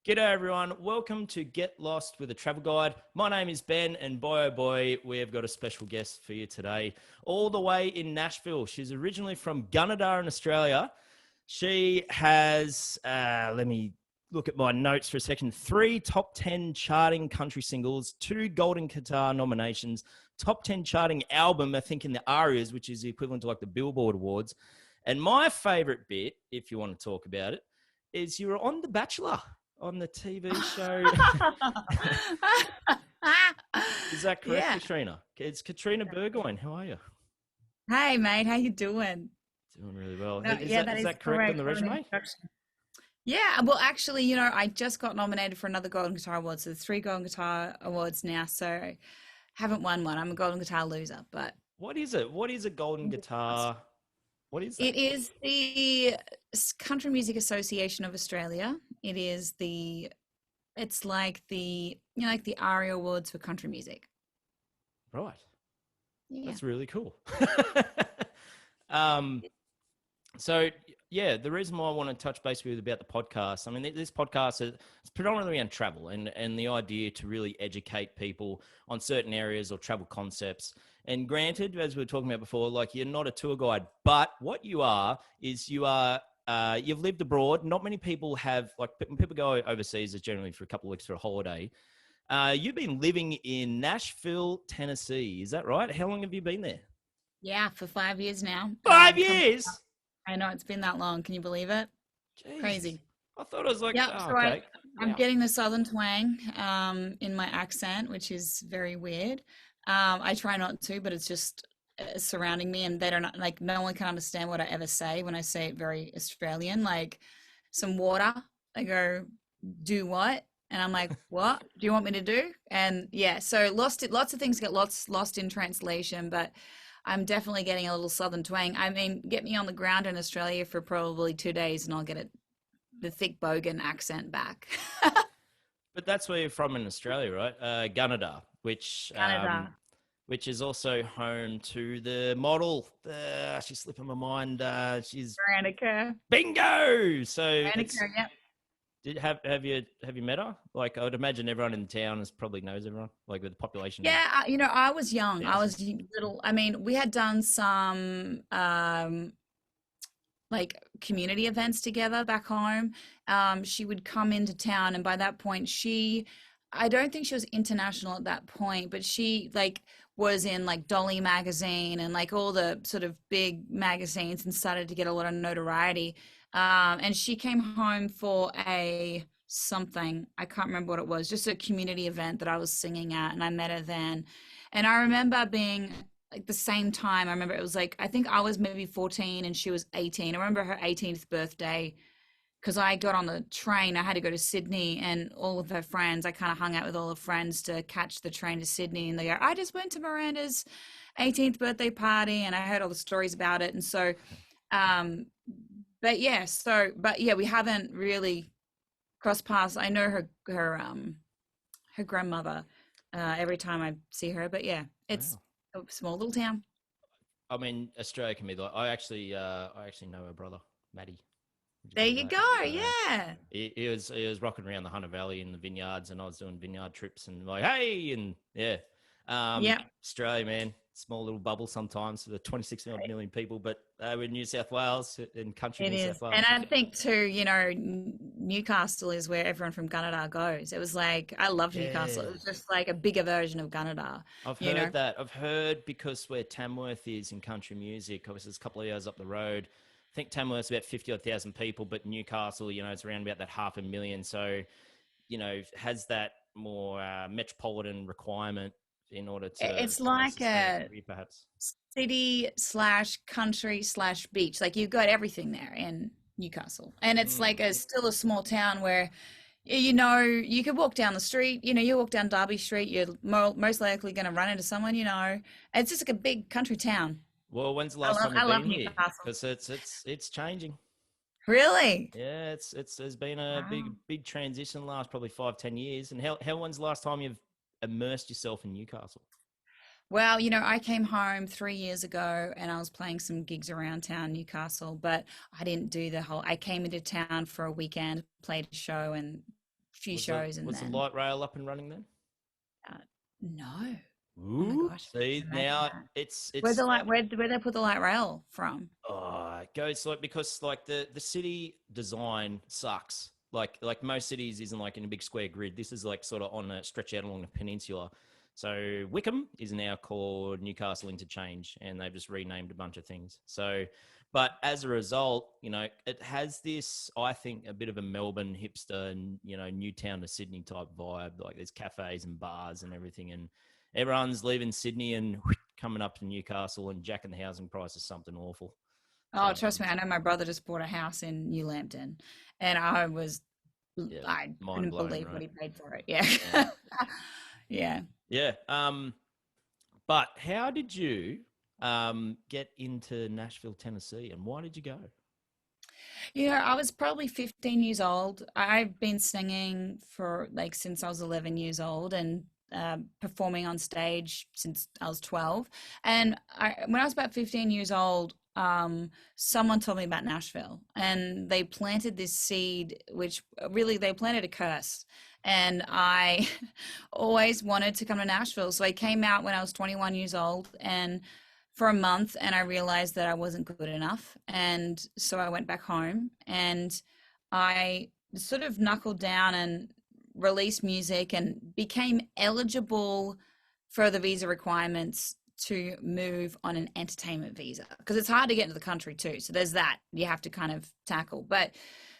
G'day everyone, welcome to Get Lost with a Travel Guide. My name is Ben and boy oh boy, we've got a special guest for you today. All the way in Nashville. She's originally from Gunnedah in Australia. She has, let me look at my notes for a second, 3 top 10 charting country singles, 2 Golden Guitar nominations, top 10 charting album, I think in the Arias, which is the equivalent to like the Billboard Awards. And my favorite bit, if you want to talk about it, is you were on The Bachelor on the TV show. Is that correct, Yeah. Katrina? It's Katrina Burgoyne. How are you? Hey, mate, how you doing? Doing really well. No, Is yeah, that that is is that correct on correct. the What an resume? introduction. Yeah, well, actually, I just got nominated for another Golden Guitar Award, so 3 Golden Guitar Awards now. So haven't won one. I'm a Golden Guitar loser, but What is it? What is a golden guitar? What is that? it is the Country Music Association of Australia. It's like like the Aria Awards for country music. Right. Yeah. That's really cool. um, so yeah, the reason why I want to touch base with you about the podcast, I mean, this podcast is it's predominantly around travel and the idea to really educate people on certain areas or travel concepts. And granted, as we were talking about before, like you're not a tour guide, but what you are is you've lived abroad. Not many people have, like when people go overseas, it's generally for a couple of weeks for a holiday. You've been living in Nashville, Tennessee. Is that right? How long have you been there? Yeah, for 5 years now. 5 years? I know it's been that long. Can you believe it? Jesus. Crazy. I thought it was like, Yeah, oh, so okay. I'm Wow. getting the southern twang in my accent, which is very weird. I try not to, but it's just surrounding me, and they don't like no one can understand what I ever say when I say it very Australian. Like some water, I go, do what? And I'm like, what do you want me to do? And yeah, so lots of things get lost in translation, but I'm definitely getting a little southern twang. I mean, get me on the ground in Australia for probably 2 days, and I'll get the thick bogan accent back. But that's where you're from in Australia, right? Gunnedah, Canada. which is also home to the model. She's slipping my mind. She's Veronica. bingo. So it's Veronica, yep. did have you met her? Like I would imagine everyone in town is probably knows everyone. Like with the population of Yeah, I was young. I was thousands. little. I mean, we had done some like community events together back home. She would come into town, and by that point, I don't think she was international at that point, but she like was in like Dolly magazine and like all the sort of big magazines and started to get a lot of notoriety. And she came home for a something, I can't remember what it was, just a community event that I was singing at, and I met her then. And I remember being like the same time. I remember it was like I think I was maybe 14 and she was 18. I remember her 18th birthday because I got on the train. I had to go to Sydney, and all of her friends, I kind of hung out with all her friends to catch the train to Sydney. And they go, I just went to Miranda's 18th birthday party, and I heard all the stories about it. And so, um, but yeah, we haven't really crossed paths. I know her grandmother every time I see her. But yeah, it's Wow. a small little town. I mean, Australia can be like. I actually know her brother, Matty. Would you There believe you that? go. So Yeah. he was rocking around the Hunter Valley in the vineyards, and I was doing vineyard trips, and like, hey, and yeah, Yeah. Australia, man, small little bubble sometimes for the 26 million people, but we're in New South Wales, in country It New South is. And Wales. I think too, Newcastle is where everyone from Gunnedah goes. It was like, I loved Newcastle. It Yeah, was just like a bigger version of Gunnedah, I've you know. heard that. I've heard because where Tamworth is in country music, obviously it's a couple of years up the road. I think Tamworth's about 50 odd thousand people, but Newcastle, it's around about that 500,000. So, has that more metropolitan requirement in order to, It's like sustain a a career, perhaps. city slash country slash beach. Like you've got everything there in Newcastle. And it's Mm. like still a small town where, you could walk down the street, you walk down Derby Street, you're most likely going to run into someone, It's just like a big country town. Well, when's the last time I you've love been here? Newcastle. Because it's changing. Really? Yeah, it's there's been a Wow. big transition the last probably 5-10 years. And how when's the last time you've immersed yourself in Newcastle? Well, I came home 3 years ago and I was playing some gigs around town, Newcastle, but I didn't do the whole, I came into town for a weekend, played a show and few shows, and was the then light rail up and running then? uh, no. Oh my Ooh, gosh! see Imagine now that. it's like, Where they put the light rail from? oh, it goes like, because like the city design sucks. Like most cities isn't like in a big square grid. This is like sort of on a stretch out along the peninsula. So Wickham is now called Newcastle Interchange, and they've just renamed a bunch of things. So, but as a result, it has this, I think, a bit of a Melbourne hipster and, Newtown to Sydney type vibe. Like there's cafes and bars and everything, and everyone's leaving Sydney and coming up to Newcastle and jacking the housing price is something awful. Oh, So, trust me, I know my brother just bought a house in New Lambton, and yeah, I mind couldn't blown, believe what right? he paid for it. Yeah. Yeah. Yeah. Yeah. But how did you get into Nashville, Tennessee, and why did you go? I was probably 15 years old. I've been singing for like since I was 11 years old, and performing on stage since I was 12. And when I was about 15 years old, someone told me about Nashville, and they planted this seed, which really they planted a curse. And I always wanted to come to Nashville. So I came out when I was 21 years old, and for a month, and I realized that I wasn't good enough. And so I went back home, and I sort of knuckled down and released music and became eligible for the visa requirements to move on an entertainment visa, because it's hard to get into the country too. So there's that you have to kind of tackle. But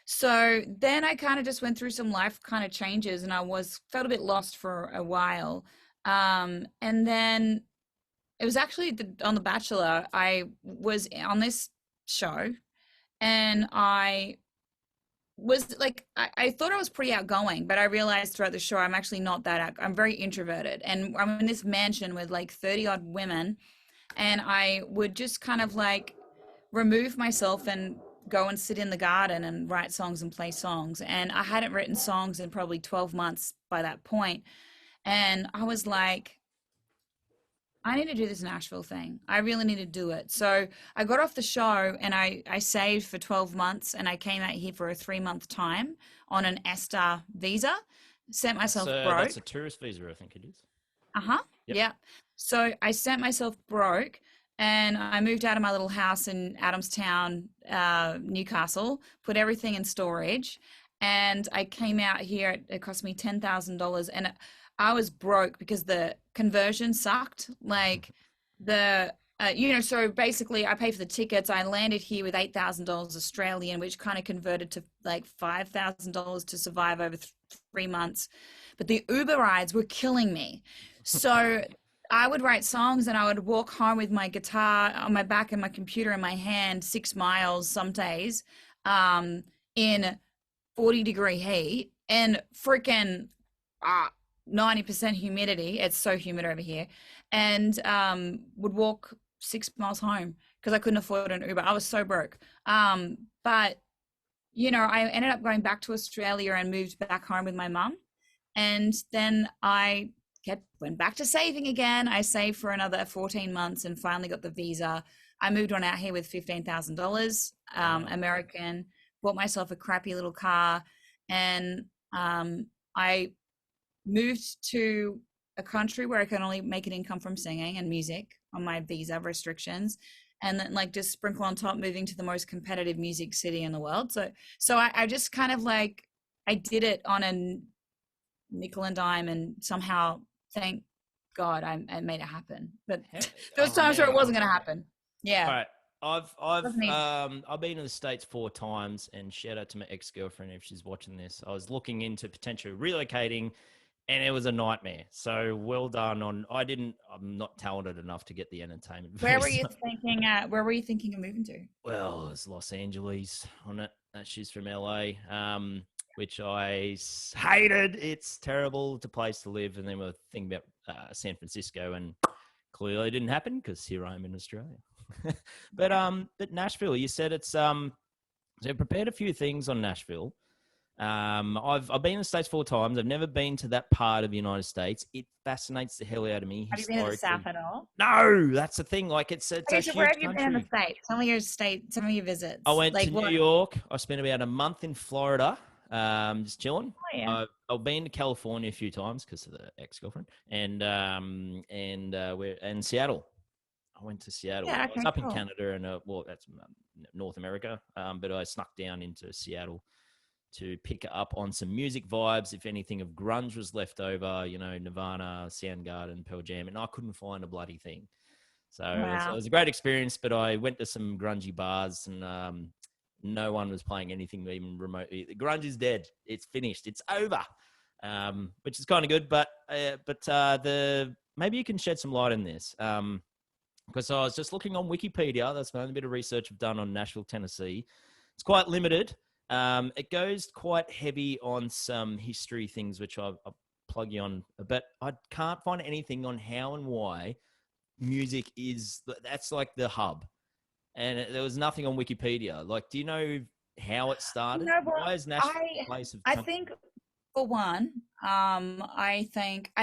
so then I kind of just went through some life kind of changes, and felt a bit lost for a while. And then it was actually on The Bachelor. I was on this show, and I was like, I thought I was pretty outgoing, but I realized throughout the show I'm actually not that I'm very introverted, and I'm in this mansion with like 30 odd women, and I would just kind of like remove myself and go and sit in the garden and write songs and play songs. And I hadn't written songs in probably 12 months by that point, and I was like, I need to do this Nashville thing. I really need to do it. So I got off the show, and I saved for 12 months, and I came out here for a 3-month time on an ESTA visa, sent myself That's broke. a tourist visa, I think it is. Uh-huh. Yep. Yeah. So I sent myself broke, and I moved out of my little house in Adamstown, Newcastle, put everything in storage, and I came out here. It cost me $10,000, and I was broke because the conversion sucked. Like so basically I paid for the tickets. I landed here with $8,000 Australian, which kind of converted to like $5,000 to survive over 3 months. But the Uber rides were killing me. So I would write songs, and I would walk home with my guitar on my back and my computer in my hand, 6 miles some days, in 40-degree heat, and freaking 90% humidity. It's so humid over here. And would walk 6 miles home because I couldn't afford an Uber. I was so broke. But I ended up going back to Australia and moved back home with my mum. And then I went back to saving again. I saved for another 14 months and finally got the visa. I moved on out here with $15,000 American, bought myself a crappy little car, and I moved to a country where I can only make an income from singing and music on my visa restrictions, and then like just sprinkle on top moving to the most competitive music city in the world. So I just kind of like, I did it on a nickel and dime, and somehow, thank God, I made it happen. But there was times where it wasn't going to happen. Yeah. All right. I've been to the States 4 times, and shout out to my ex-girlfriend if she's watching this. I was looking into potentially relocating, and it was a nightmare. So well done on. I'm not talented enough to get the entertainment. Where were you thinking? Where were you thinking of moving to? Well, it's Los Angeles on it. She's from LA, which I hated. It's terrible. It's a place to live. And then we're thinking about San Francisco, and clearly didn't happen because here I am in Australia. But Nashville, you said it's so I prepared a few things on Nashville. I've been in the States 4 times. I've never been to that part of the United States. It fascinates the hell out of me. Have you been to the South at all? No, that's the thing. Like it's a Okay, huge so where have you country. been in the States? Some of your visits. I went to New York. I spent about a month in Florida. just chilling. Oh, yeah. I've been to California a few times because of the ex-girlfriend, and Seattle. I went to Seattle. Yeah, I was okay, up in cool. Canada and well, that's North America, but I snuck down into Seattle to pick up on some music vibes. If anything of grunge was left over, Nirvana, Soundgarden, Pearl Jam, and I couldn't find a bloody thing. So it Wow. was a great experience, but I went to some grungy bars and no one was playing anything even remotely. The grunge is dead. It's finished. It's over, which is kind of good. But the maybe you can shed some light in this because I was just looking on Wikipedia. That's the only bit of research I've done on Nashville, Tennessee. It's quite limited. It goes quite heavy on some history things, which I'll plug you on, but I can't find anything on how and why music that's like the hub. And there was nothing on Wikipedia. Like, do you know how it You started? know what? Why is Nashville a place of I country? think for one, I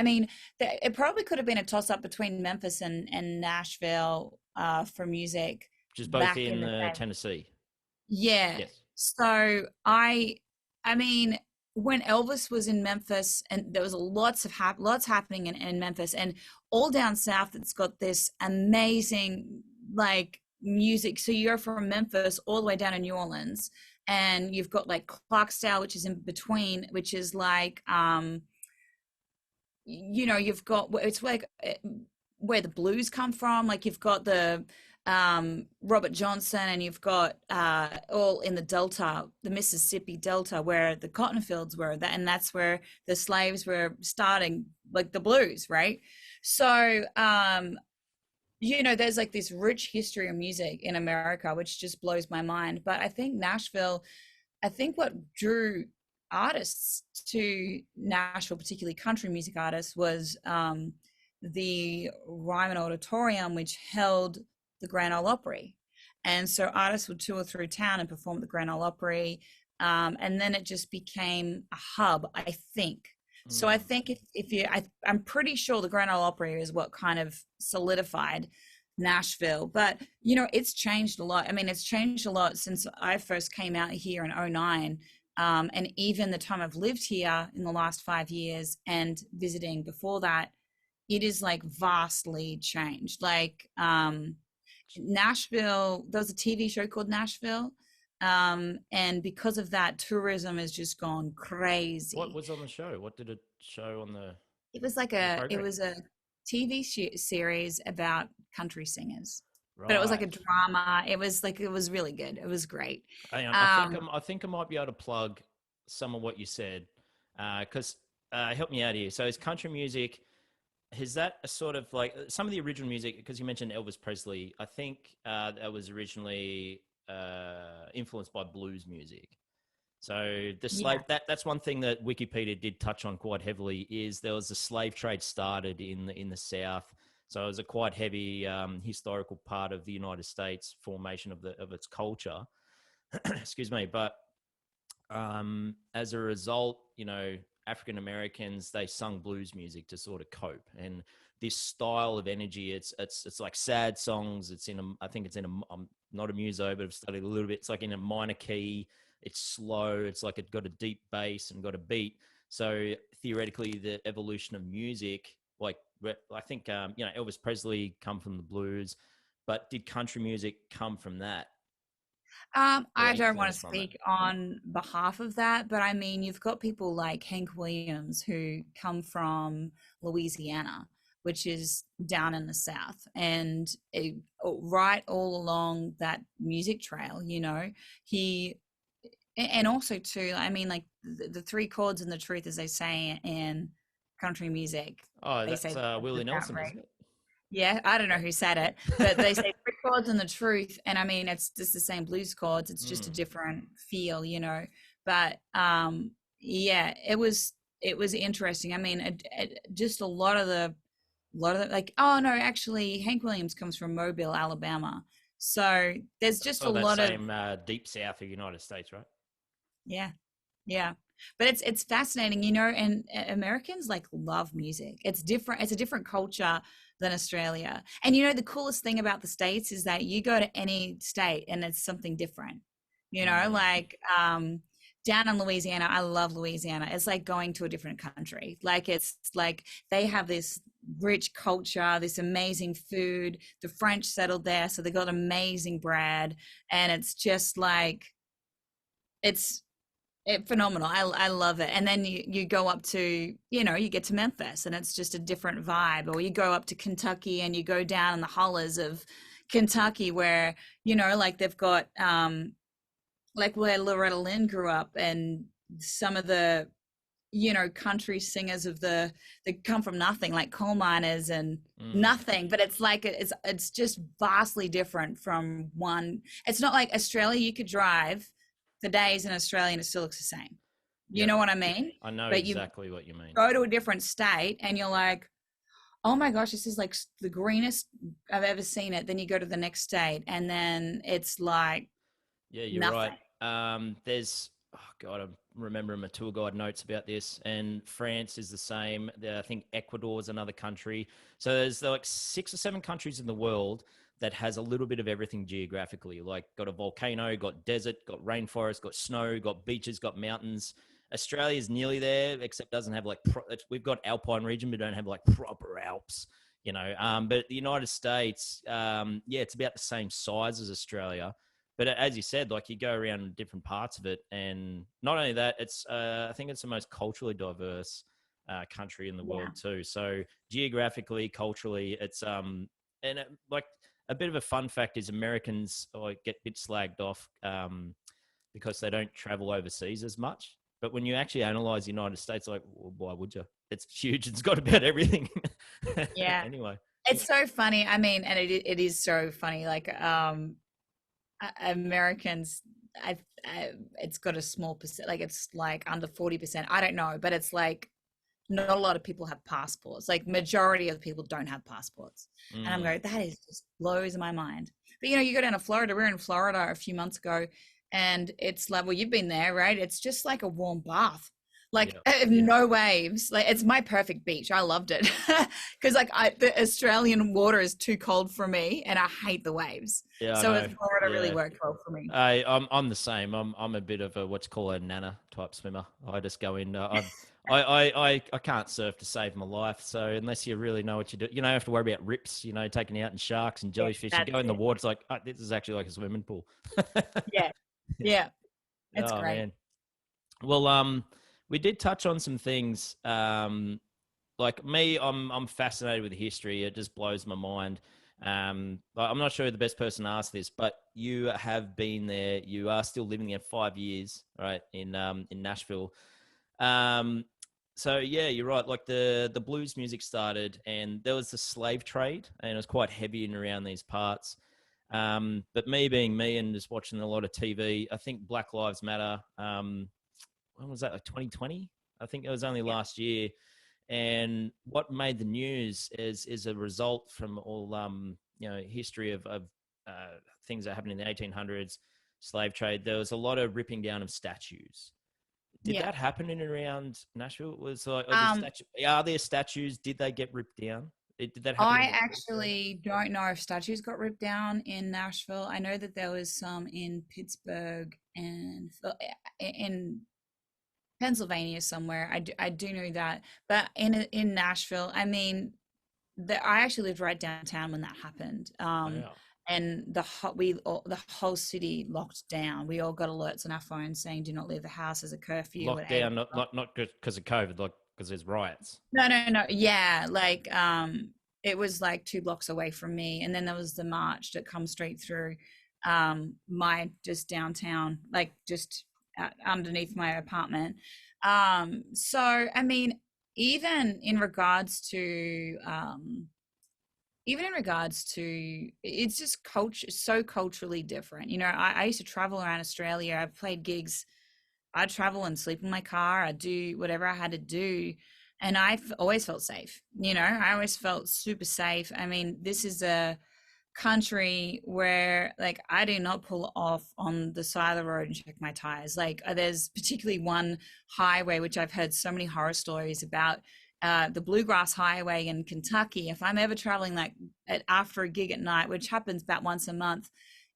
mean, that it probably could have been a toss up between Memphis and Nashville for music Which is both back in in the day. Tennessee. Yeah. Yes. So I mean, when Elvis was in Memphis, and there was lots happening in Memphis, and all down south, it's got this amazing like music. So you go from Memphis all the way down to New Orleans, and you've got like Clarksdale, which is in between, which is like you've got it's like where the blues come from. Like you've got the Robert Johnson, and you've got all in the Delta, the Mississippi Delta, where the cotton fields were, and that's where the slaves were starting, like the blues, right? So there's like this rich history of music in America, which just blows my mind. But I think Nashville, I think what drew artists to Nashville, particularly country music artists, was the Ryman Auditorium, which held the Grand Ole Opry. And so artists would tour through town and perform at the Grand Ole Opry. And then it just became a hub, I think. So I Mm. think I'm pretty sure the Grand Ole Opry is what kind of solidified Nashville. But, it's changed a lot. I mean, it's changed a lot since I first came out here in '09. And even the time I've lived here in the last 5 years and visiting before that, it is like vastly changed. Like Nashville, there was a TV show called Nashville. And because of that, tourism has just gone What crazy. was on the show? What did it show on It program? was a TV series about country singers, but it was like a Right. drama. It was really good. It was great. Hang on. Um, I think I might be able to plug some of what you said because help me out here. So is country music? Is that a sort of like some of the original music? Because you mentioned Elvis Presley. I think that was originally influenced by blues music. So the slave yeah, that's one thing that Wikipedia did touch on quite heavily is there was a slave trade started in the South. So it was a quite heavy historical part of the United States formation of its culture. Excuse me, but as a result, African Americans they sung blues music to sort of cope, and this style of energy, it's like sad songs. It's in a, I think it's in a, I'm not a muso, but I've studied a little bit. It's like in a minor key. It's slow. It's like it got a deep bass and got a beat. So theoretically, the evolution of music, like I think Elvis Presley come from the blues, but did country music come from that or I don't want influence to from it? speak on behalf of that, but I mean, you've got people like Hank Williams who come from Louisiana, which is down in the South, and right all along that music trail, he, and also too, I mean, like the three chords and the truth, as they say in country music, Oh, they say that's the Willie about Nelson, isn't right. it? Yeah, I don't know who said it, but they say three chords and the truth, and I mean it's just the same blues chords. It's just a Mm. different feel. But yeah, it was interesting. I mean, just a lot of the like. Oh no, actually, Hank Williams comes from Mobile, Alabama. So there's just a Oh, that lot of same deep south of the United States, right? yeah, yeah. But it's fascinating. And Americans like love music. It's different. It's a different culture than Australia. And the coolest thing about the States is that you go to any state and it's something different. Mm. Like down in Louisiana, I love Louisiana. It's like going to a different country. Like it's like they have this rich culture, this amazing food. The French settled there, so they got amazing bread, and it's just like it's phenomenal. I love it. And then you go up to, you get to Memphis and it's just a different vibe. Or you go up to Kentucky and you go down in the hollers of Kentucky where, like they've got like where Loretta Lynn grew up, and some of the, country singers they come from nothing, like coal miners and nothing, but it's like it's just vastly different from one. It's not like Australia. You could drive for days in Australia and it still looks the same. You know what I mean? I know but exactly what you mean. Go to a different state and you're like, oh my gosh, this is like the greenest I've ever seen it. Then you go to the next state and then it's like, yeah, you're nothing. right. There's, oh God, I'm remembering my tour guide notes about this, and France is the same. I think Ecuador is another country. So there's like 6 or 7 countries in the world that has a little bit of everything geographically, like got a volcano, got desert, got rainforest, got snow, got beaches, got mountains. Australia's nearly there, except doesn't have like, we've got Alpine region, but don't have like proper Alps, but the United States, it's about the same size as Australia. But as you said, like you go around different parts of it, and not only that, it's I think it's the most culturally diverse country in the world too. So geographically, culturally, it's like a bit of a fun fact is Americans get a bit slagged off because they don't travel overseas as much. But when you actually analyze the United States, like, well, why would you? It's huge. It's got about everything. Yeah. Anyway, it's so funny. I mean, and it is so funny. Like Americans, it's got a small percent. Like it's like under 40%. I don't know, but it's like not a lot of people have passports. Like majority of people don't have passports. And I'm going, that is just blows my mind. But you go down to Florida. We were in Florida a few months ago, and it's like, well, you've been there, right? It's just like a warm bath. Like no waves. Like it's my perfect beach. I loved it because like the Australian water is too cold for me, and I hate the waves. Yeah, so Florida really worked well for me. I'm the same. I'm a bit of a what's called a nana type swimmer. I just go in. I can't surf to save my life. So unless you really know what you do, you don't have to worry about rips. Taking out and sharks and jellyfish. You go in the water. It's like this is actually like a swimming pool. yeah, it's great. Man. Well, we did touch on some things. Like me, I'm fascinated with history. It just blows my mind. I'm not sure the best person to ask this, but you have been there. You are still living there 5 years, right? In Nashville. So yeah, you're right. Like the blues music started, and there was the slave trade, and it was quite heavy in around these parts. But me being me and just watching a lot of TV, I think Black Lives Matter. When was that? Like 2020? I think it was only last year. And what made the news is a result from all history of things that happened in the 1800s, slave trade. There was a lot of ripping down of statues. Did that happen in and around Nashville? Was like are there statues? Did they get ripped down? Did that happen? I actually don't know if statues got ripped down in Nashville. I know that there was some in Pittsburgh and in Pennsylvania somewhere. I do know that, but in Nashville, I mean, I actually lived right downtown when that happened. And the whole city locked down. We all got alerts on our phones saying, "Do not leave the house." As a curfew. Locked down, not because of COVID, like because there's riots. No. Yeah, like it was like 2 blocks away from me, and then there was the march that comes straight through my just downtown, like just underneath my apartment. So I mean, even in regards to it's just so culturally different. I used to travel around Australia. I've played gigs. I'd travel and sleep in my car. I'd do whatever I had to do, and I've always felt safe. I always felt super safe. I mean, this is a country where like I do not pull off on the side of the road and check my tires. Like there's particularly one highway which I've heard so many horror stories about, the Bluegrass Highway in Kentucky. If I'm ever traveling like after a gig at night, which happens about once a month,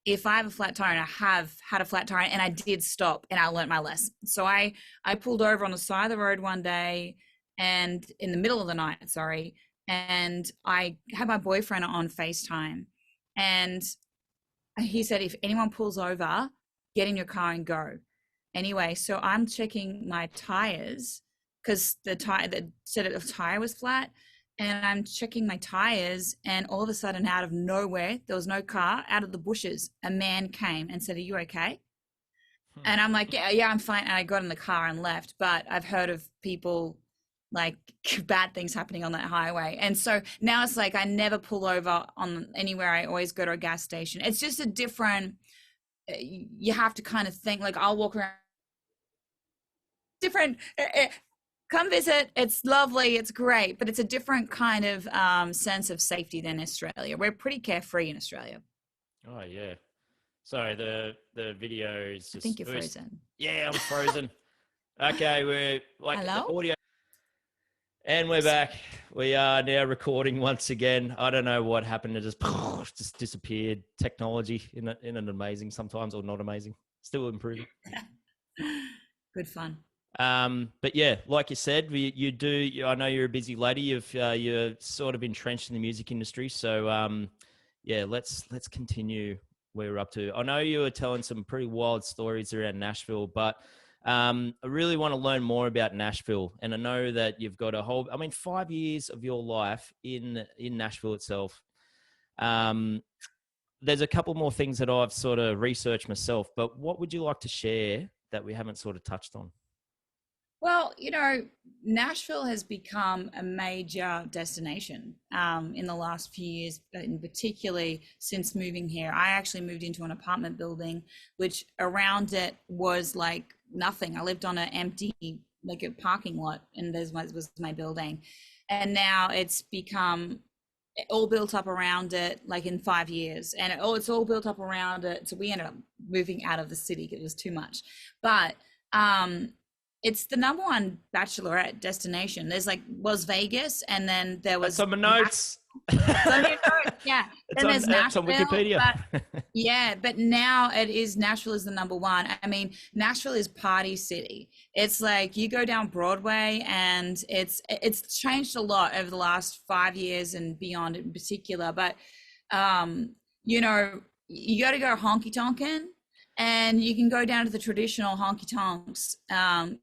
if I have a flat tire, and I have had a flat tire, and I did stop and I learned my lesson. So I pulled over on the side of the road one day, and in the middle of the night, sorry, and I had my boyfriend on FaceTime, and he said, if anyone pulls over, get in your car and go. Anyway, so I'm checking my tires because the tire was flat, and I'm checking my tires, and all of a sudden, out of nowhere, there was no car. Out of the bushes, a man came and said, "Are you okay?" And I'm like, yeah, I'm fine. And I got in the car and left. But I've heard of people, like, bad things happening on that highway. And so now it's like I never pull over on anywhere. I always go to a gas station. It's just a different, you have to kind of think, like, I'll walk around different. Come visit. It's lovely. It's great. But it's a different kind of sense of safety than Australia. We're pretty carefree in Australia. Oh, yeah. Sorry, the video is just... I think you're frozen. Yeah, I'm frozen. Okay, we're like... Hello? The audio... And we're back. We are now recording once again. I don't know what happened. It just disappeared. Technology, isn't it amazing sometimes, or not amazing? Still improving. Good fun. But yeah, like you said, I know you're a busy lady. You're sort of entrenched in the music industry. So yeah, let's continue where we're up to. I know you were telling some pretty wild stories around Nashville, but I really want to learn more about Nashville. And I know that you've got 5 years of your life in Nashville itself. There's a couple more things that I've sort of researched myself, but what would you like to share that we haven't sort of touched on? Well, Nashville has become a major destination in the last few years, and particularly since moving here. I actually moved into an apartment building, which around it was like nothing. I lived on an empty, like a parking lot, and was my building. And now it's become all built up around it, like in 5 years. And it's all built up around it. So we ended up moving out of the city because it was too much. But it's the number one bachelorette destination. There's like Las Vegas, and then there was... That's on my notes. Yeah. Then there's Nashville. It's on Wikipedia. But now Nashville is the number one. I mean, Nashville is party city. It's like you go down Broadway, and it's changed a lot over the last 5 years and beyond in particular. But, you got to go honky tonkin'. And you can go down to the traditional honky tonks,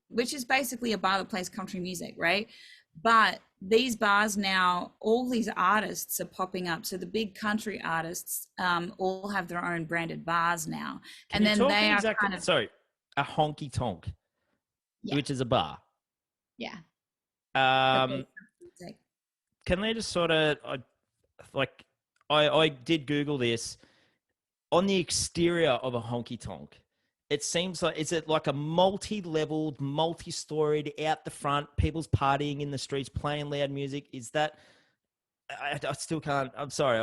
which is basically a bar that plays country music, right? But these bars now, all these artists are popping up. So the big country artists all have their own branded bars now. Can you talk they exactly, are kind of... Sorry, a honky tonk, yeah. Which is a bar. Yeah. Can they just sort of, I did Google this. On the exterior of a honky tonk, it seems like, is it like a multi-leveled, multi-storied, out the front, people's partying in the streets, playing loud music? Is that, I still can't, I'm sorry.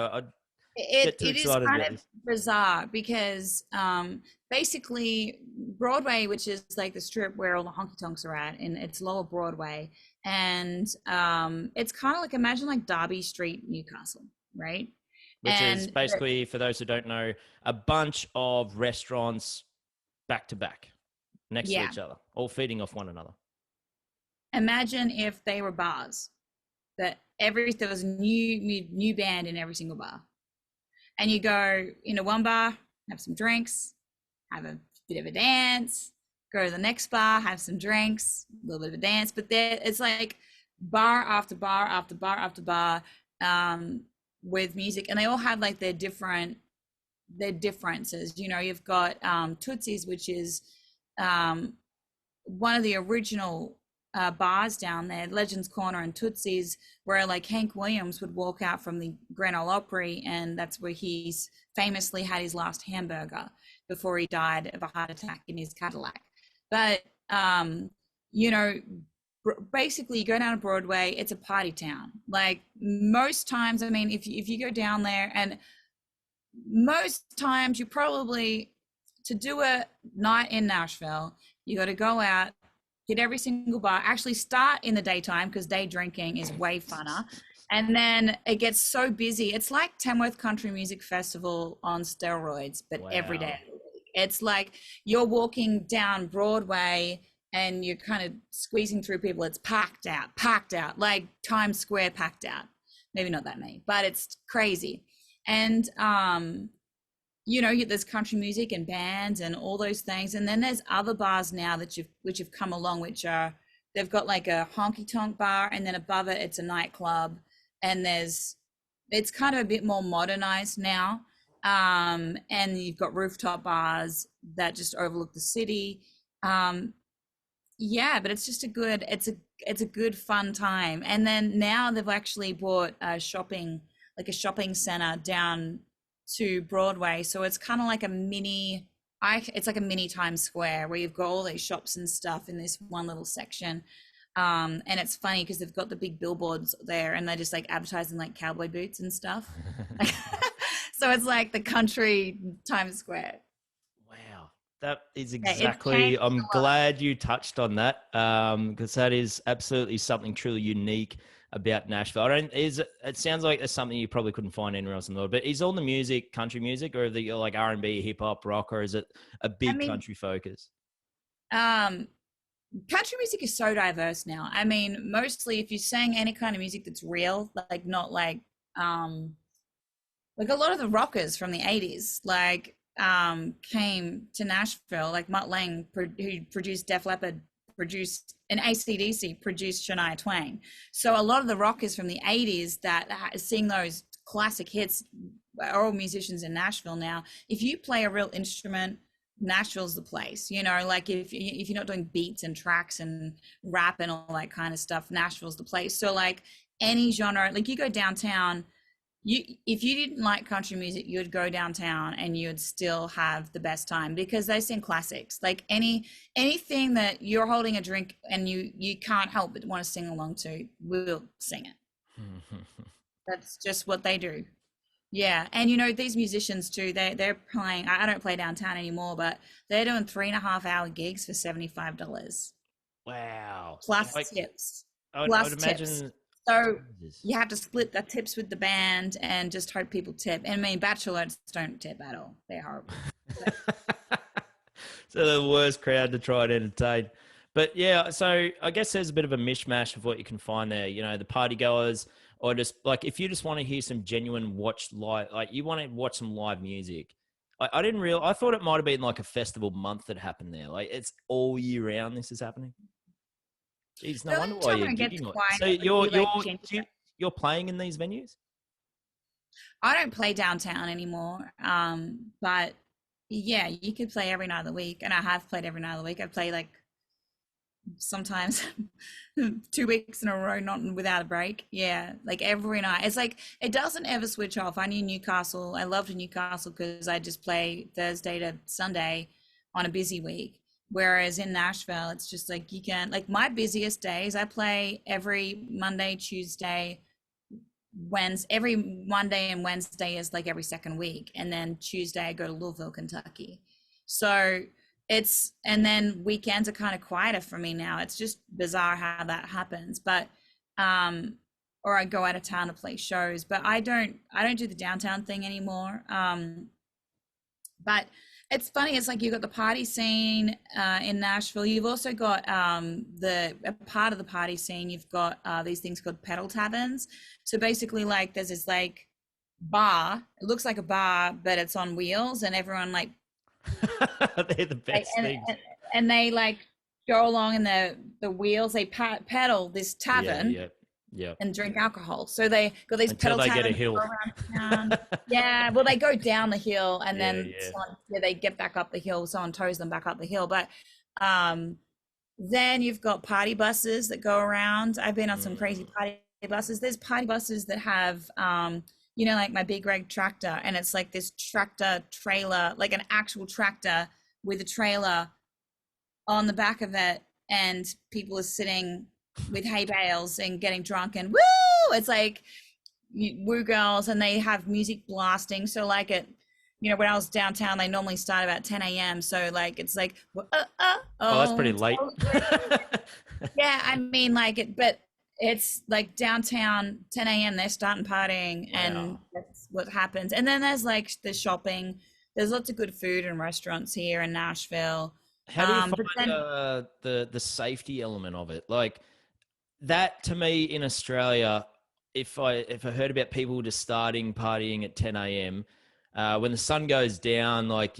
It is kind of bizarre because basically Broadway, which is like the strip where all the honky tonks are at, and it's lower Broadway. And it's kind of like, imagine like Derby Street, Newcastle, right? Which is basically, for those who don't know, a bunch of restaurants back to back, next to each other, all feeding off one another. Imagine if they were bars, that there was a new band in every single bar. And you go into one bar, have some drinks, have a bit of a dance, go to the next bar, have some drinks, a little bit of a dance. But it's like bar after bar after bar after bar, with music, and they all have like their differences. You've got Tootsie's, which is one of the original bars down there, Legends Corner and Tootsie's, where like Hank Williams would walk out from the Grand Ole Opry, and that's where he's famously had his last hamburger before he died of a heart attack in his Cadillac. But basically you go down to Broadway, it's a party town. Like most times, I mean, if you go down there, and most times you probably, to do a night in Nashville, you got to go out, hit every single bar, actually start in the daytime because day drinking is way funner. And then it gets so busy. It's like Tamworth Country Music Festival on steroids, but every day Wow. of the week. It's like you're walking down Broadway and you're kind of squeezing through people. It's packed out, like Times Square packed out. Maybe not that many, but it's crazy. And there's country music and bands and all those things. And then there's other bars now which have come along, which are they've got like a honky tonk bar, and then above it it's a nightclub, and it's kind of a bit more modernized now. And you've got rooftop bars that just overlook the city. Yeah, but it's just it's a good fun time. And then now they've actually bought a shopping center down to Broadway, so it's kind of like a mini it's like a mini Times Square where you've got all these shops and stuff in this one little section. And it's funny because they've got the big billboards there and they're just like advertising like cowboy boots and stuff. So it's like the country Times Square. Wow. That is Yeah, it's exactly, changed a I'm lot. glad you touched on that, because that is absolutely something truly unique about Nashville. It sounds like it's something you probably couldn't find anywhere else in the world, but is all the music country music, or are they like R&B, hip hop, rock, or is it a I big mean, country focus? um, country music is so diverse now. I mean, mostly if you're saying any kind of music that's real, like not like a lot of the rockers from the 80s, came to Nashville, like Mutt Lange, who produced Def Leppard, produced and AC/DC produced Shania Twain. So a lot of the rockers from the 80s that sing those classic hits are all musicians in Nashville now. If you play a real instrument, Nashville's the place. Like if you're not doing beats and tracks and rap and all that kind of stuff, Nashville's the place. So like any genre, like you go downtown, if you didn't like country music, you would go downtown and you would still have the best time because they sing classics. Like anything that you're holding a drink and you can't help but want to sing along to, we'll sing it. That's just what they do. Yeah, and these musicians too. They're playing. I don't play downtown anymore, but they're doing 3.5 hour gigs for $75 Wow. plus Like, tips, I plus would tips. imagine. So Jesus. you have to split the tips with the band and just hope people tip. And I mean, bachelorettes don't tip at all. They're horrible. So the worst crowd to try and entertain. But yeah, so I guess there's a bit of a mishmash of what you can find there. The party goers, or just like if you just want to hear some genuine watch live, like you want to watch some live music. I didn't real. I thought it might have been like a festival month that happened there. Like it's all year round. This is happening. Jeez, no The wonder only why time you're when it gets gigging. So quiet would be like January. you're playing in these venues? I don't play downtown anymore. But yeah, you could play every night of the week, and I have played every night of the week. I play like sometimes 2 weeks in a row, not without a break. Yeah, like every night. It's like it doesn't ever switch off. I knew Newcastle. I loved Newcastle because I just play Thursday to Sunday on a busy week. Whereas in Nashville, it's just like you can like my busiest days. I play every Monday, Tuesday, Wednesday. Every Monday and Wednesday is like every second week, and then Tuesday I go to Louisville, Kentucky. So and then weekends are kind of quieter for me now. It's just bizarre how that happens. But or I go out of town to play shows, but I don't do the downtown thing anymore. But it's funny. It's like you've got the party scene in Nashville. You've also got a part of the party scene. You've got these things called pedal taverns. So basically, like there's this like bar. It looks like a bar, but it's on wheels, and everyone like They're the best things. and they like go along in the wheels. They pedal this Yeah, tavern yeah. and drink alcohol. So they got these Until pedal they get a taverns that hill. go around town. Yeah, well, they go down the hill and Yeah, then yeah. they get back up the hill. Someone tows them back up the hill. But then you've got party buses that go around. I've been on some crazy party buses. There's party buses that have, like my big red tractor, and it's like this tractor trailer, like an actual tractor with a trailer on the back of it, and people are sitting with hay bales and getting drunk and woo! It's like woo girls, and they have music blasting. So like when I was downtown, they normally start about 10 a.m. So like it's like Oh, that's pretty late. yeah, I mean like it, but it's like downtown, 10 a.m. they're starting partying, and Wow. that's what happens. And then there's like the shopping. There's lots of good food and restaurants here in Nashville. How do you But find then the safety element of it? Like that to me in Australia, if I heard about people just starting partying at 10 a.m. When the sun goes down, like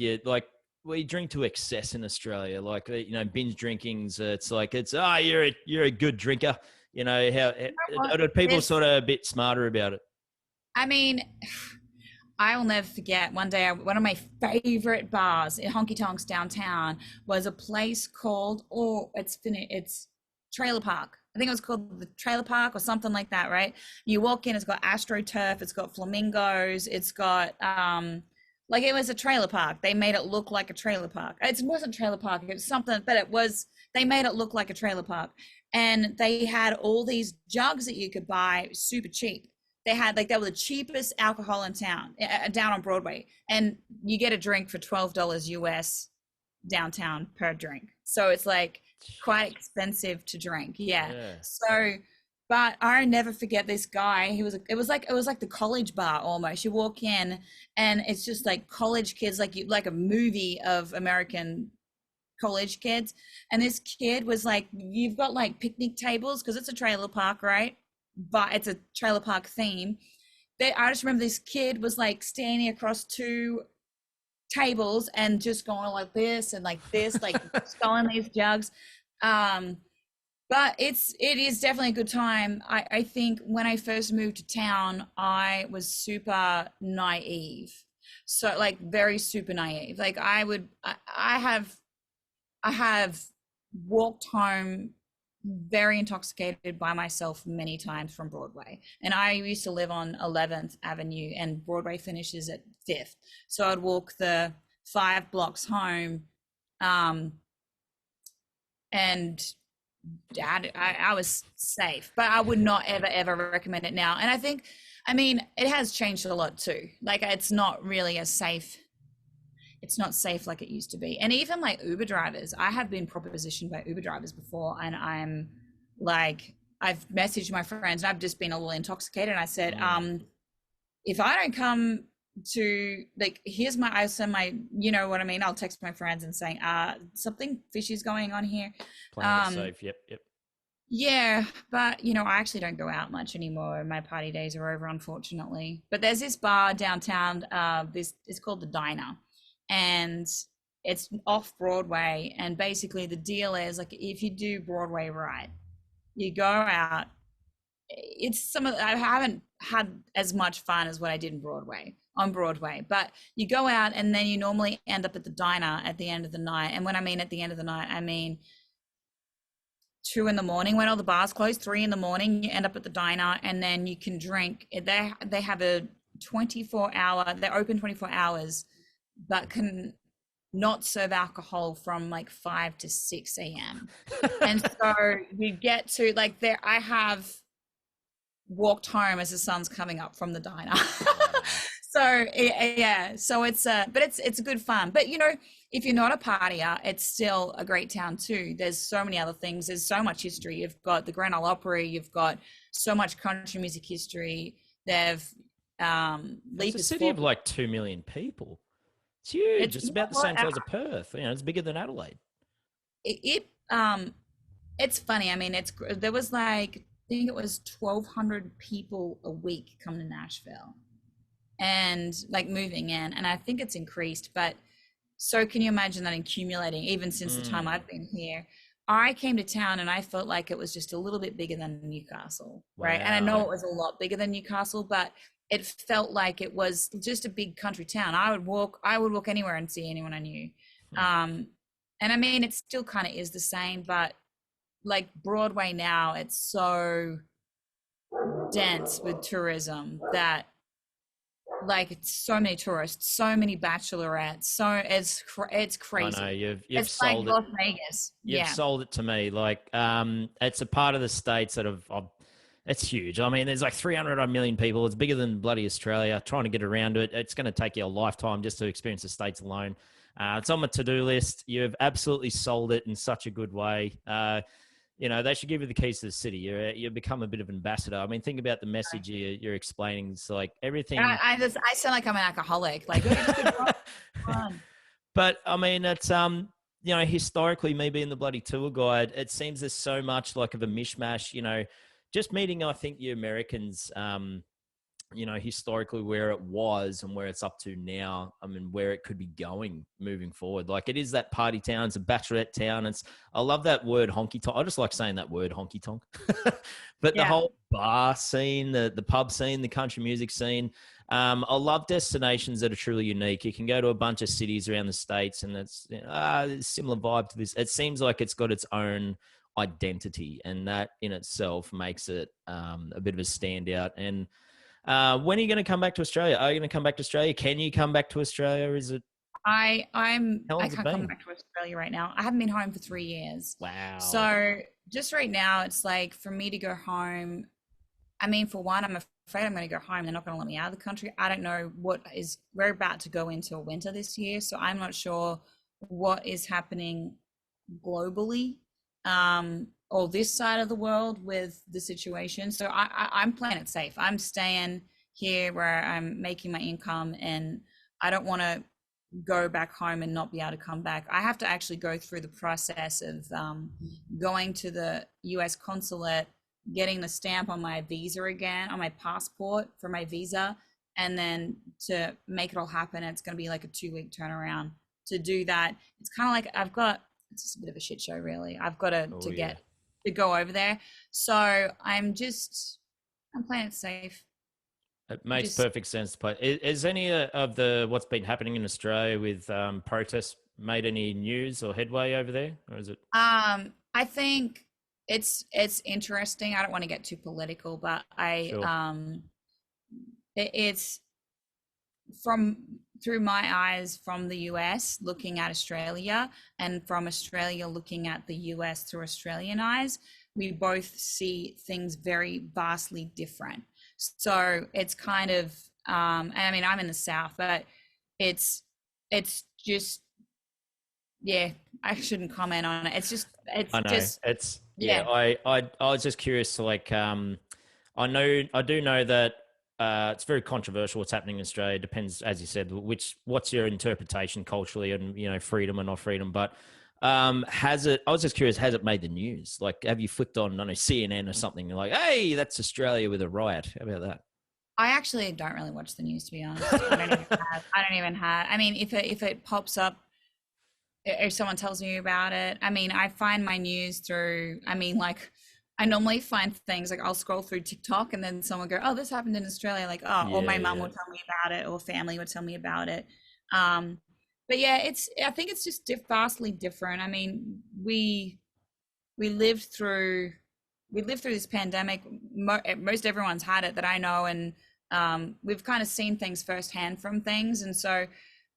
we drink to excess in Australia. Like binge drinking's. It's like you're a good drinker. what? Are people There's, sort of a bit smarter about it? I mean, I will never forget one day, one of my favorite bars in Honky Tonks downtown was a place called, it's Trailer Park. I think it was called the Trailer Park or something like that, right? You walk in, it's got AstroTurf, it's got flamingos, it's got, like it was a trailer park. They made it look like a trailer park. It wasn't trailer park, it was something, but they made it look like a trailer park. And they had all these jugs that you could buy super cheap. They were the cheapest alcohol in town, down on Broadway, and you get a drink for $12 US downtown per drink. So it's like quite expensive to drink. Yeah. Yeah. So, but I never forget this guy. It was like the college bar almost. You walk in and it's just like college kids, like a movie of American college kids. And this kid was like, you've got like picnic tables because it's a trailer park, right? But it's a trailer park theme. I just remember this kid was like standing across two tables and just going like this and like this, like sculling these jugs. But it is definitely a good time. I think when I first moved to town, I was super naive. So like very super naive. Like I have walked home very intoxicated by myself many times from Broadway. And I used to live on 11th Avenue and Broadway finishes at 5th. So I'd walk the 5 blocks home. And I was safe, but I would not ever recommend it now. And I mean, it has changed a lot too. Like it's not really it's not safe like it used to be. And even like Uber drivers, I have been propositioned by Uber drivers before, and I'm like, I've messaged my friends and I've just been a little intoxicated. And I said, if I don't come to like, I send my, you know what I mean? I'll text my friends and saying, something fishy's going on here. Playing it safe. Yep. Yeah, but I actually don't go out much anymore. My party days are over, unfortunately. But there's this bar downtown, it's called the Diner, and it's off Broadway. And basically the deal is like, if you do Broadway right, you go out. I haven't had as much fun as what I did on Broadway, but you go out and then you normally end up at the Diner at the end of the night. And when I mean at the end of the night, I mean 2 in the morning when all the bars close. 3 in the morning you end up at the Diner, and then you can drink. They have a 24-hour, they're open 24 hours, but can not serve alcohol from like 5 to 6 a.m. And so you get to like there. I have walked home as the sun's coming up from the Diner. So yeah, so but it's good fun. But if you're not a partier, it's still a great town too. There's so many other things. There's so much history. You've got the Grand Ole Opry. You've got so much country music history. They've It's a city of like 2 million people. It's huge. It's about the same size of Perth. It's bigger than Adelaide. It's funny. I mean, there was like, I think it was 1,200 people a week come to Nashville, and like moving in, and I think it's increased. But so can you imagine that accumulating even since the time I've been here? I came to town and I felt like it was just a little bit bigger than Newcastle, right? And I know it was a lot bigger than Newcastle, but it felt like it was just a big country town. I would walk anywhere and see anyone I knew. And I mean, it still kind of is the same, but like Broadway now, it's so dense with tourism that like it's so many tourists, so many bachelorettes, so it's crazy. I know you've it's sold like it. Las Vegas. You've sold it to me. Like it's a part of the states that it's huge. I mean, there's like 300 million people. It's bigger than bloody Australia. Trying to get around it, it's going to take you a lifetime just to experience the states alone. It's on my to-do list. You've absolutely sold it in such a good way. they should give you the keys to the city. You become a bit of an ambassador. I mean, think about the message you're explaining. It's like everything. I sound like I'm an alcoholic. Like, oh, just go fun. But I mean, it's historically, me being the bloody tour guide, it seems there's so much like of a mishmash. Just meeting, I think, the Americans. Historically where it was and where it's up to now. I mean, where it could be going moving forward. Like, it is that party town. It's a bachelorette town. I love that word honky tonk. I just like saying that word honky tonk. But the whole bar scene, the pub scene, the country music scene. I love destinations that are truly unique. You can go to a bunch of cities around the States and it's a similar vibe to this. It seems like it's got its own identity, and that in itself makes it a bit of a standout. And when are you going to come back to Australia? Are you going to come back to Australia? Can you come back to Australia? Is it? I How long's it can't come been? back to Australia right now. I haven't been home for 3 years. Wow. So just right now, it's like for me to go home. I mean, for one, I'm afraid I'm going to go home. They're not going to let me out of the country. I don't know we're about to go into a winter this year, so I'm not sure what is happening globally, or this side of the world with the situation. So I'm playing it safe. I'm staying here where I'm making my income, and I don't want to go back home and not be able to come back. I have to actually go through the process of going to the US consulate, getting the stamp on my visa again, on my passport for my visa, and then to make it all happen, it's going to be like a 2-week turnaround to do that. It's kind of like it's just a bit of a shit show, really. I've got to go over there. So I'm playing it safe. It makes perfect sense to play. Is any of what's been happening in Australia with protests made any news or headway over there, or is it? I think it's interesting. I don't want to get too political, but it's through my eyes from the US looking at Australia, and from Australia looking at the US through Australian eyes. We both see things very vastly different. So it's kind of, I mean, I'm in the South, but it's just, yeah, I shouldn't comment on it. I know. I was just curious. Like, I do know that it's very controversial what's happening in Australia. It depends, as you said, what's your interpretation culturally, and freedom and not freedom. But I was just curious, has it made the news? Like, have you flicked on, I don't know, CNN or something? You're like, hey, that's Australia with a riot. How about that? I actually don't really watch the news, to be honest. I don't even have. I mean, if it pops up, if someone tells me about it, I mean, I find my news through. I mean, like, I normally find things like I'll scroll through TikTok and then someone go, "Oh, this happened in Australia," like, "Oh," or my mum will tell me about it, or family would tell me about it. But yeah, I think it's just vastly different. I mean, we lived through this pandemic. Most everyone's had it that I know, and we've kind of seen things firsthand from things. And so,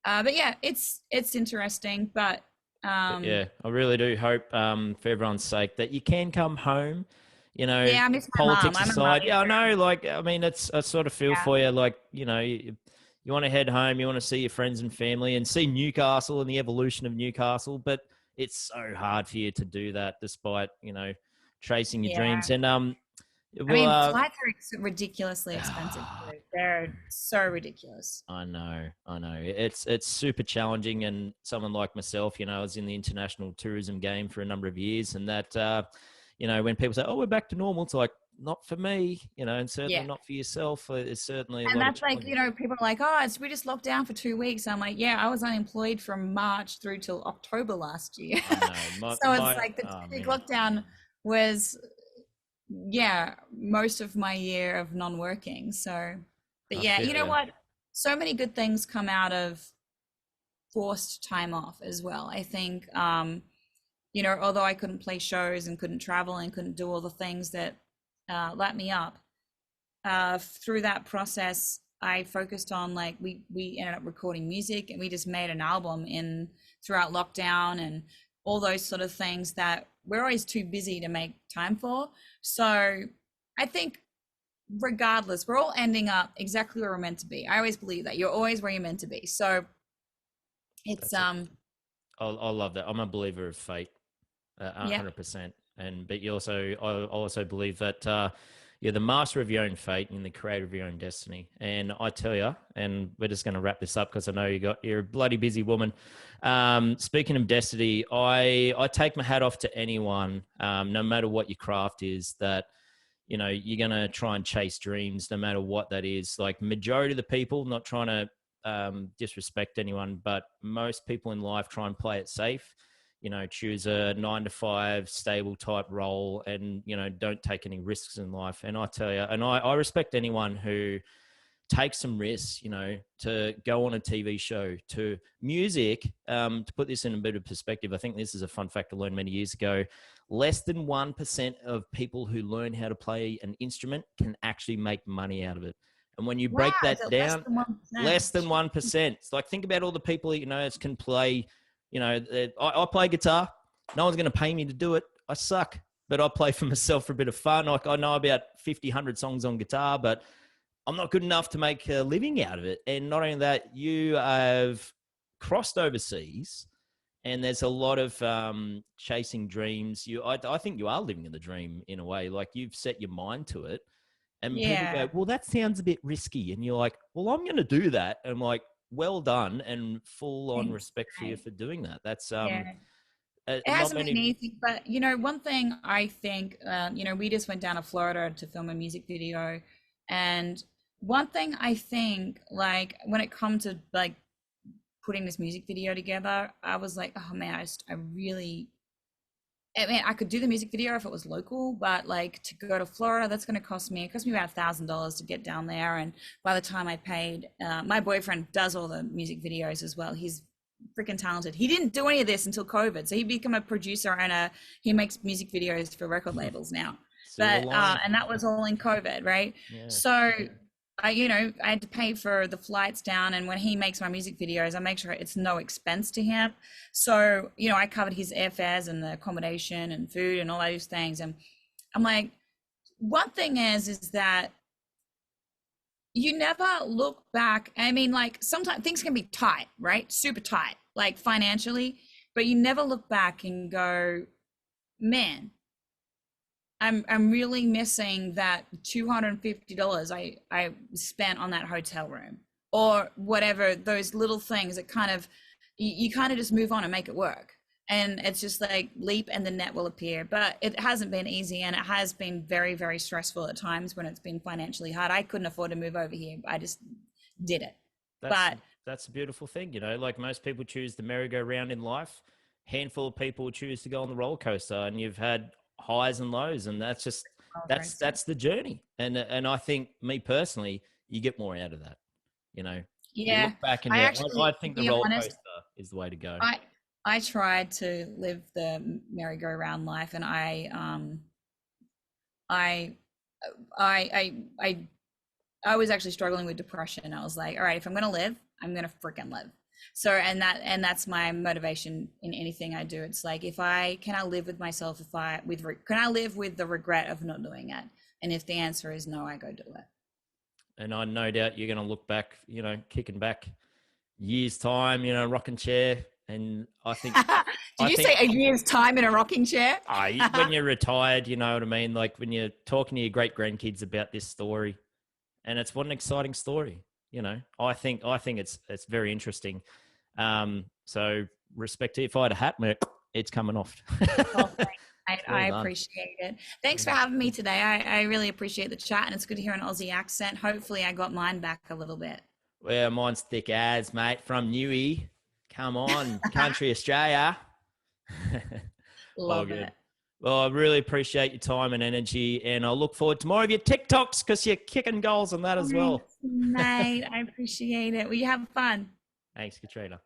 but yeah, it's interesting. But yeah, I really do hope, for everyone's sake, that you can come home. Yeah, I miss my politics mom. I'm a aside. Yeah, I mother. know. Like, I mean, I sort of feel for you. Like, you want to head home, you want to see your friends and family and see Newcastle and the evolution of Newcastle, but it's so hard for you to do that despite, chasing your dreams. And I mean, flights are ridiculously expensive too. They're so ridiculous. I know. It's super challenging, and someone like myself, I was in the international tourism game for a number of years, and that, when people say, "Oh, we're back to normal," it's like, not for me, and certainly not for yourself. It's certainly a and lot that's of like, people are like, "Oh, we just locked down for 2 weeks." I'm like, yeah, I was unemployed from March through till October last year. So it's like the 2-week lockdown was, most of my year of non-working. So, but yeah, you know what? So many good things come out of forced time off as well. I think, although I couldn't play shows and couldn't travel and couldn't do all the things that let me up, through that process, I focused on, like, we ended up recording music, and we just made an album throughout lockdown and all those sort of things that we're always too busy to make time for. So I think regardless, we're all ending up exactly where we're meant to be. I always believe that you're always where you're meant to be. So it's I love that. I'm a believer of fate, 100%. But I also believe that you're the master of your own fate and the creator of your own destiny. And I tell you, and we're just going to wrap this up because I know you're a bloody busy woman. Speaking of destiny, I take my hat off to anyone, no matter what your craft is, that you're going to try and chase dreams, no matter what that is. Like, majority of the people, not trying to disrespect anyone, but most people in life try and play it safe. Choose a 9-to-5 stable type role and, don't take any risks in life. And I tell you, and I respect anyone who takes some risks, to go on a TV show, to music. To put this in a bit of perspective, I think this is a fun fact I learned many years ago. Less than 1% of people who learn how to play an instrument can actually make money out of it. And when you break that down, less than 1%. It's like, think about all the people that can play. I play guitar. No one's going to pay me to do it. I suck, but I play for myself for a bit of fun. Like, I know about 50, 100 songs on guitar, but I'm not good enough to make a living out of it. And not only that, you have crossed overseas, and there's a lot of chasing dreams. I think you are living in the dream in a way. Like, you've set your mind to it. And people go, well, that sounds a bit risky. And you're like, well, I'm going to do that. And I'm like, well done, and full on respect for you for doing that. That's it hasn't been easy, but one thing I think, we just went down to Florida to film a music video, and one thing I think, like, when it comes to like putting this music video together, I was like, oh man, I could do the music video if it was local, but like, to go to Florida, that's going to cost me about $1,000 to get down there. And by the time I paid, my boyfriend does all the music videos as well. He's freaking talented. He didn't do any of this until COVID. So he became a producer and he makes music videos for record labels now. And that was all in COVID, right? Yeah. So I had to pay for the flights down, and when he makes my music videos, I make sure it's no expense to him. So, I covered his airfares and the accommodation and food and all those things. And I'm like, one thing is that you never look back. I mean, like, sometimes things can be tight, right? Super tight, like financially, but you never look back and go, man, I'm really missing that $250 I spent on that hotel room, or whatever, those little things that kind of, you kind of just move on and make it work. And it's just like, leap and the net will appear. But it hasn't been easy, and it has been very, very stressful at times when it's been financially hard. I couldn't afford to move over here. I just did it. That's a beautiful thing. Like, most people choose the merry-go-round in life. Handful of people choose to go on the roller coaster, and you've had highs and lows, and that's the journey. And I think, me personally, you get more out of that. You look back and I think the roller coaster is the way to go. I tried to live the merry-go-round life, and I was actually struggling with depression. I was like, all right, if I'm going to live, I'm going to freaking live. So, and that's my motivation in anything I do. It's like, can I live with myself? Can I live with the regret of not doing it? And if the answer is no, I go do it. And I no doubt you're going to look back, kicking back years time, rocking chair. And I think, Did you say a year's time in a rocking chair? When you're retired, you know what I mean? Like, when you're talking to your great grandkids about this story, and it's what an exciting story. I think it's very interesting. So respect to you. If I had a hat, it's coming off. Oh, I appreciate it. Thanks for having me today. I really appreciate the chat, and it's good to hear an Aussie accent. Hopefully I got mine back a little bit. Well, mine's thick as, mate, from Newey. Come on, country Australia. Love it. Well, I really appreciate your time and energy, and I look forward to more of your TikToks, because you're kicking goals on that as well. Mate, I appreciate it. Well, you have fun. Thanks, Katrina.